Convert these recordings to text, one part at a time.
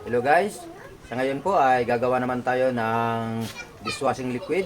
Hello guys, sa ngayon po ay gagawa naman tayo ng dishwashing liquid.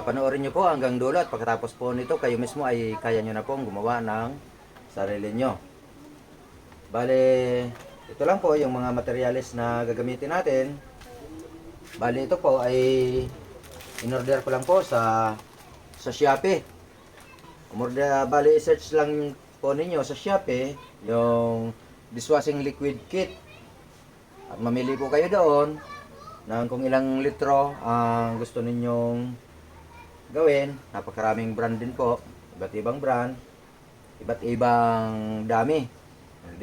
Panoorin nyo po hanggang dulo at pagkatapos po nito kayo mismo ay kaya nyo na pong gumawa ng sarili nyo. Bale, ito lang po yung mga materyales na gagamitin natin. Bale, ito po ay in-order ko lang po sa Shopee. Bale, i-search lang po ninyo sa Shopee yung dishwashing liquid kit. At mamili po kayo doon ng kung ilang litro ang gusto ninyong gawin. Napakaraming brand din po. Iba't ibang brand. Iba't ibang dami.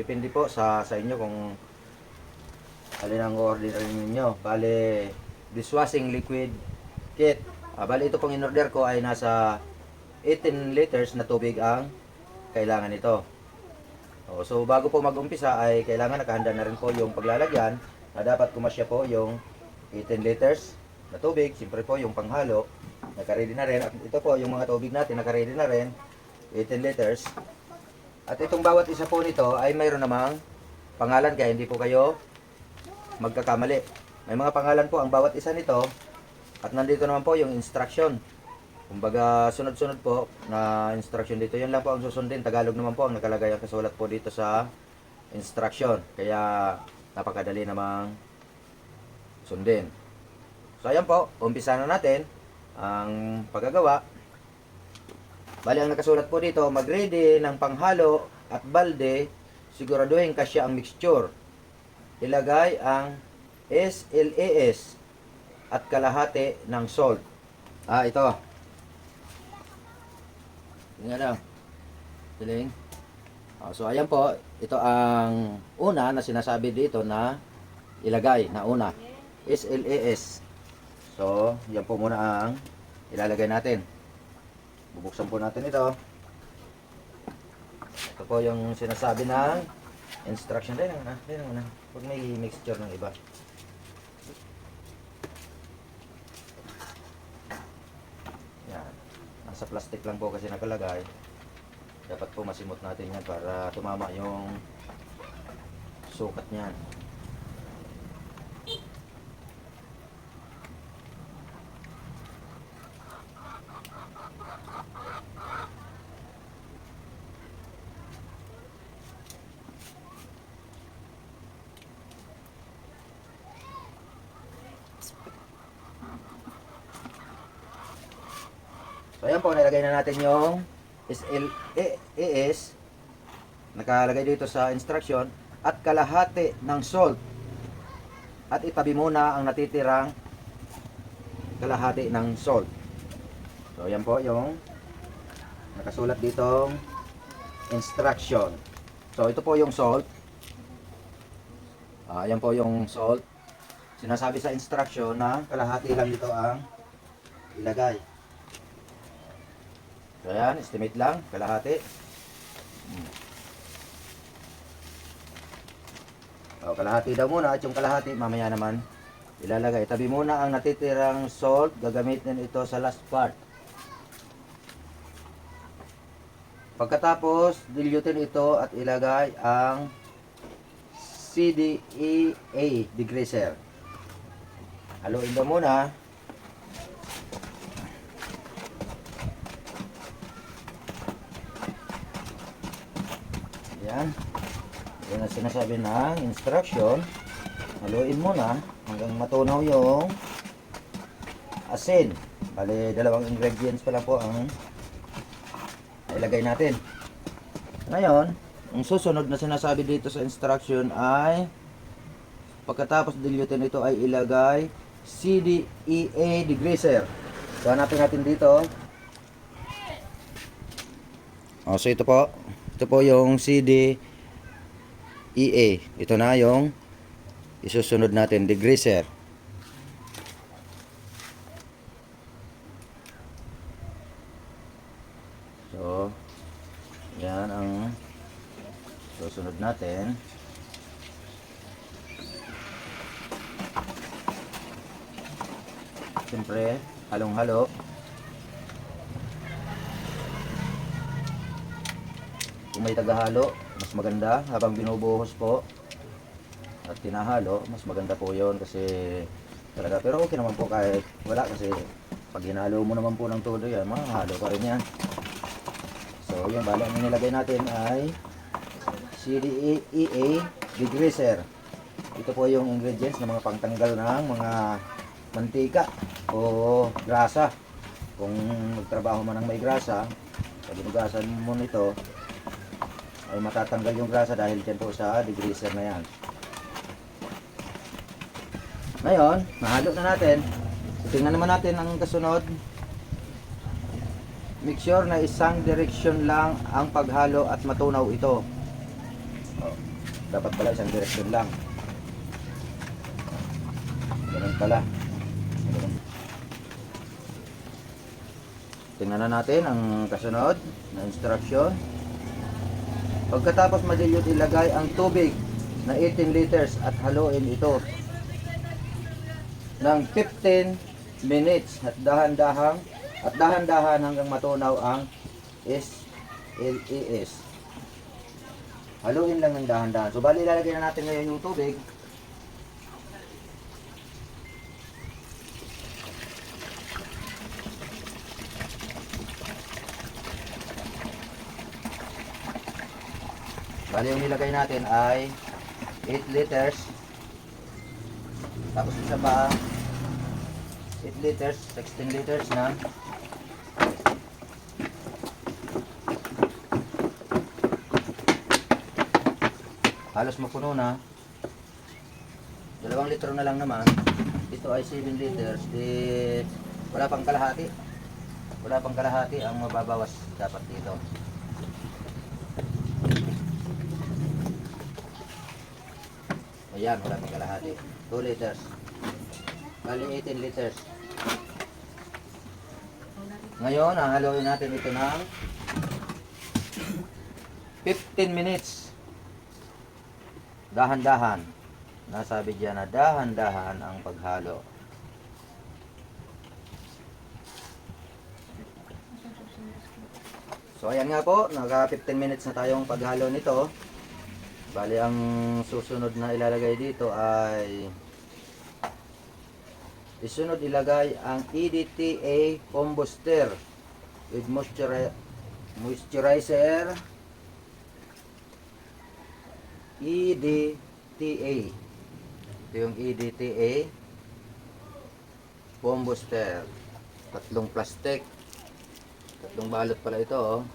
Depende po sa inyo kung alin ang order ninyo. Bale, dishwashing liquid kit. Bale, ito pong in-order ko ay nasa 18 liters na tubig ang kailangan nito. So bago po mag-umpisa ay kailangan nakahanda na rin po yung paglalagyan na dapat kumasya po yung 18 liters na tubig. Siyempre po yung panghalo naka-ready na rin. At ito po yung mga tubig natin naka-ready na rin, 18 liters. At itong bawat isa po nito ay mayroon namang pangalan kaya hindi po kayo magkakamali. May mga pangalan po ang bawat isa nito at nandito naman po yung instruction. Kumbaga sunod-sunod po na instruction dito. Yan lang po ang susundin. Tagalog naman po ang nakalagay ang kasulat po dito sa instruction. Kaya napakadali namang sundin. So ayan po, umpisa na natin ang paggagawa. Bali ang nakasulat po dito, mag-ready ng panghalo at balde, siguraduhin kasya ang mixture. Ilagay ang SLAS at kalahati ng salt. Ito. Tingnan lang. Tiling. So ayan po, ito ang una na sinasabi dito na ilagay na una. SLAS. So, yan po muna ang ilalagay natin. Bubuksan po natin ito. Ito po yung sinasabi ng instruction. Dahil na. Huwag may mixture ng iba. Yan. Nasa plastic lang po kasi nakalagay. Dapat po masimot natin yan para tumama yung sukat niyan. So ayan po, nilagay na natin yung SLAS nakalagay dito sa instruction at kalahati ng salt. At itabi muna ang natitirang kalahati ng salt. So ayan po yung nakasulat ditong instruction. So ito po yung salt. Ayan po yung salt. Sinasabi sa instruction na kalahati lang dito ang ilagay. So ayan, estimate lang, kalahati. Kalahati daw muna at yung kalahati mamaya naman ilalagay. Tabi muna ang natitirang salt, gagamitin ito sa last part. Pagkatapos, dilutin ito at ilagay ang CDEA degreaser. Haluin daw muna. Yan. Yan ang sinasabi ng instruction. Haluin muna hanggang matunaw yung asin. Bali, dalawang ingredients pa lang po ang ilagay natin. Ngayon, ang susunod na sinasabi dito sa instruction ay pagkatapos dilutin ito ay ilagay CDEA degreaser. So, hanapin natin dito. So ito po. Ito po yung CDEA. Ito na yung isusunod natin, degreaser. So, yan ang susunod natin. Siyempre, halong-halo. Kung may tagahalo, mas maganda habang binubuhos po. At at tinahalo, mas maganda po yun kasi talaga. Pero okay naman po kahit wala kasi pag hinalo mo naman po ng todo yan, mahalo pa rin yan. So yun, bala ang nilagay natin ay CDEA degreaser. Ito po yung ingredients ng mga pangtanggal ng mga mantika o grasa. Kung magtrabaho man ng may grasa, pag inugasan mo nito ay matatanggal yung grasa dahil dyan po sa degreaser na yan. Ngayon, mahalo na natin. Tingnan naman natin ang kasunod. Make sure na isang direction lang ang paghalo at matunaw ito. Dapat pala isang direction lang. Ganun pala. Tingnan na natin ang kasunod na instruction. Pagkatapos ma-dilute, ilagay ang tubig na 18 liters at haluin ito ng 15 minutes at dahan-dahan hanggang matunaw ang SLES. Haluin lang ng dahan-dahan. So bali ilalagay na natin ngayon yung tubig. Bali yung nilagay natin ay 8 liters. Tapos isa pa 8 liters, 16 liters na. Halos mapuno na. 2 litro na lang naman. Ito ay 7 liters. Wala pang kalahati. Wala pang kalahati ang mababawas dapat dito. Ayan, wala pang kalahati. 2 liters. Bali 18 liters. Ngayon, haluin natin ito ng 15 minutes. Dahan-dahan. Nasabi dyan na dahan-dahan ang paghalo. So ayan nga po, naka 15 minutes na tayong paghalo nito. Bali ang susunod na ilalagay dito ay isunod ilagay ang EDTA foam booster with moisturizer EDTA. Ito yung EDTA foam booster. 3 plastic. 3 balot pala ito, oh.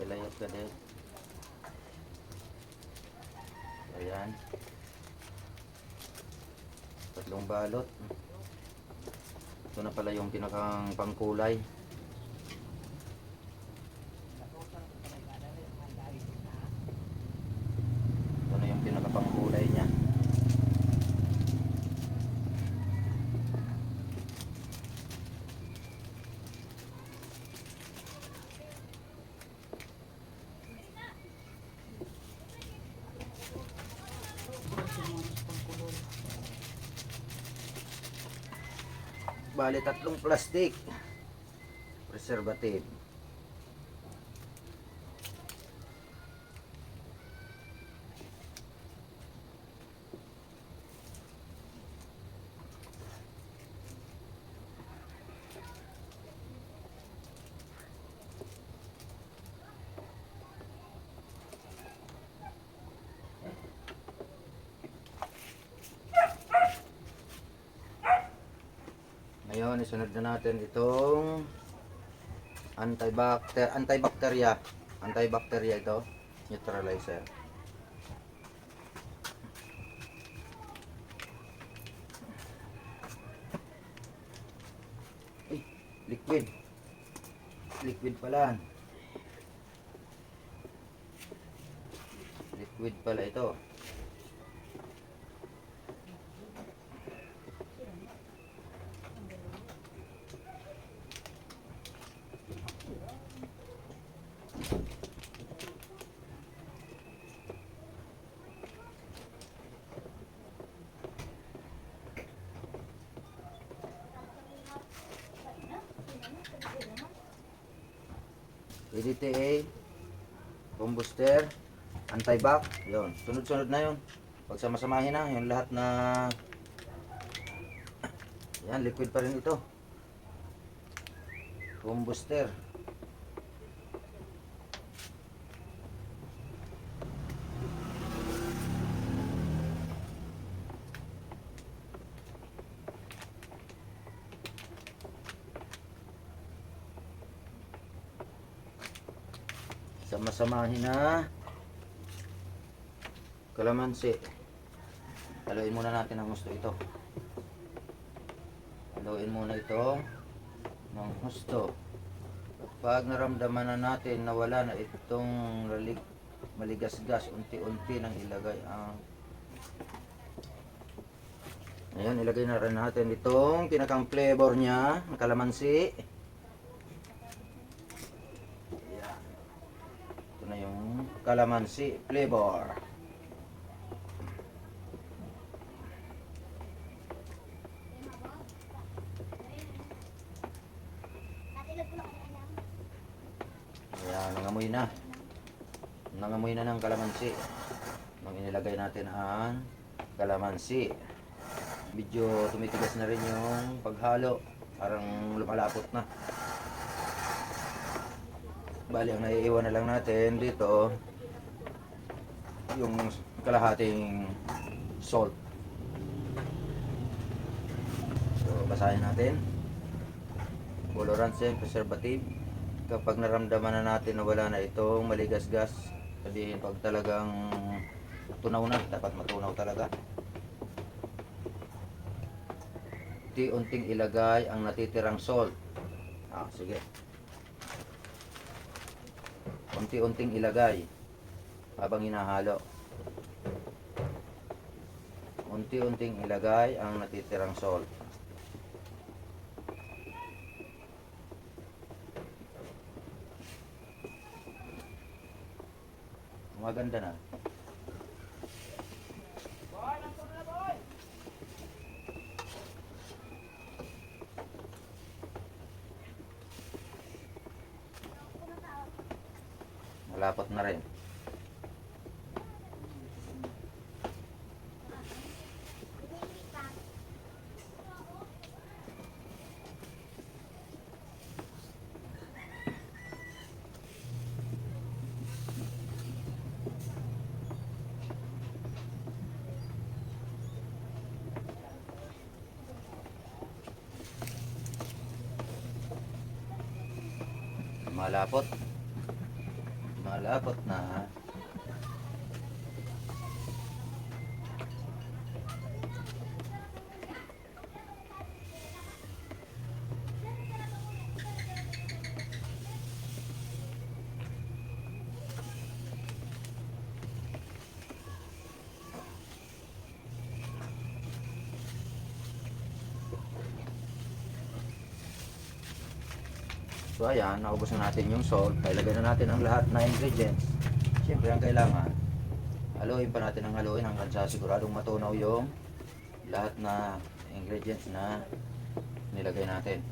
Ilayas ka din. Ayan. 3 balot. Ito na pala yung pinakang pangkulay. Ito na yung pinakapangkulay niya. Bali 3 plastic preservative. Ngayon, isunod na natin itong antibacteria ito, neutralizer. Liquid pala. Liquid pala ito. EDTA, combustor, anti-back, yun. Sunod-sunod na yun. Pagsamasamahin na, yung lahat na yan, liquid pa rin ito. Combustor. Sama-samahin na kalamansi. Haluin muna natin ang gusto ito. Haluin muna ito ng husto. Kapag naramdaman na natin na wala na itong maligas-gas, unti-unti nang ilagay ang ayan, ilagay na rin natin itong pinakang flavor niya, ng kalamansi. Ayan. Ito na yung kalamansi flavor. Ayan, nangamoy na. Nangamoy na ng kalamansi. Nung inilagay natin ang kalamansi. Medyo tumitigas na rin yung paghalo. Parang lumalapot na. Bali, ang naiiwan na lang natin dito yung kalahating salt. So, basahin natin. Colorants and preservative. Kapag naramdaman na natin na wala na itong maligas-gas, sabihin pag talagang tunaw na, dapat matunaw talaga. Unti-unting ilagay ang natitirang salt. Sige. Unti-unting ilagay habang hinahalo. Unti-unting ilagay ang natitirang salt. Maganda na. Malapot na rin. Malapot. Malapot na. So ayan, naubos na natin yung salt. Ilagay na natin ang lahat na ingredients. Siyempre ang kailangan, haluin pa natin ang haluin hanggang sa siguradong matunaw yung lahat na ingredients na nilagay natin.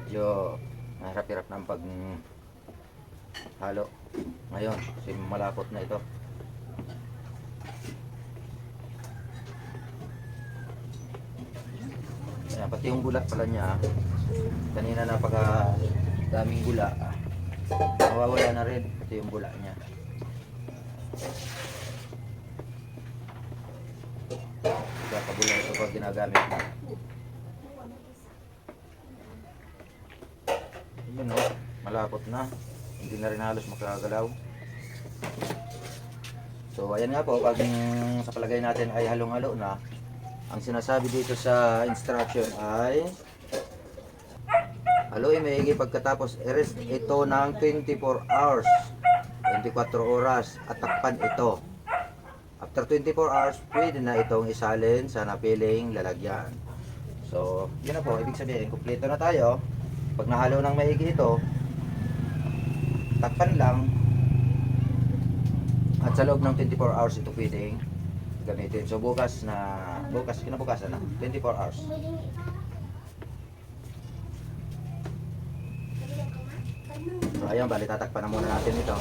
Medyo mahirap-hirap ng pag halo. Ngayon, kasi malapot na ito. Ayan, pati yung gula pala niya, kanina napaka daming gula, mawawala na rin pati yung gula niya. Kagula ito pag ginagamit na. Yun o, malapot na, hindi na rin halos makagalaw. So ayan nga po, pag sa palagay natin ay halong-halo na, ang sinasabi dito sa instruction ay haluin maigi pagkatapos i-rest ito ng 24 hours, 24 oras at takpan ito. After 24 hours, pwede na itong isalin sa napiling lalagyan. So, yun na po, ibig sabihin, kumpleto na tayo. Pag nahalo ng maigi ito, takpan lang. At sa loob ng 24 hours ito pwedeng gamitin. So bukas, kinabukasan na, 24 hours. So ayun, bali tatakpan na muna natin ito.